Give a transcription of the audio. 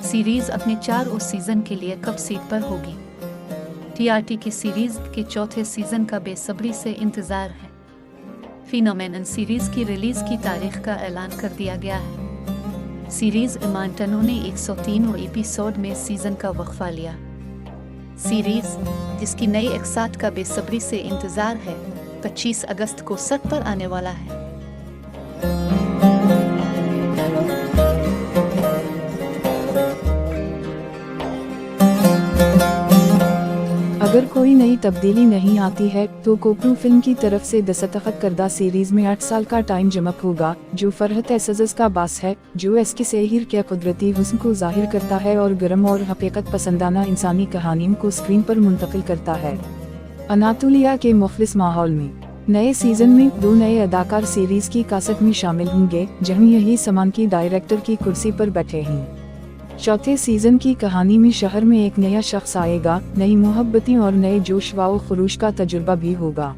Series अपने 4 season के लिए कब सेट पर होगी? टीआरटी की सीरीज के चौथे सीजन का बेसब्री से इंतजार है। फिनोमेनन सीरीज की रिलीज की तारीख का ऐलान कर दिया गया है। सीरीज इमांटनो ने 103 एपिसोड में सीजन का वक्फा लिया। सीरीज जिसकी नई एपिसोड का बेसब्री से इंतजार है 25 अगस्त को सेट पर आने वाला है। अगर कोई नई तब्दीली नहीं आती है तो कोप्रू फिल्म की तरफ से दस्तखत करदा सीरीज में 8 साल का टाइम जमक होगा, जो फरहत एसज़ का बास है, जो इसके सेहिर के कुदरती हुस्न को जाहिर करता है और गर्म और हकीकत पसंदाना इंसानी कहानियों को स्क्रीन पर मुंतकिल करता है। अनातोलिया के मुखलिस माहौल में नए सीजन में 2 नए अदाकार सीरीज की कास्ट में शामिल होंगे, जहां यही समान की डायरेक्टर की कुर्सी पर बैठे हैं। चौथे सीजन की कहानी में शहर में एक नया शख्स आएगा, नई मोहब्बतें और नए जोश व खरूश का तजुर्बा भी होगा।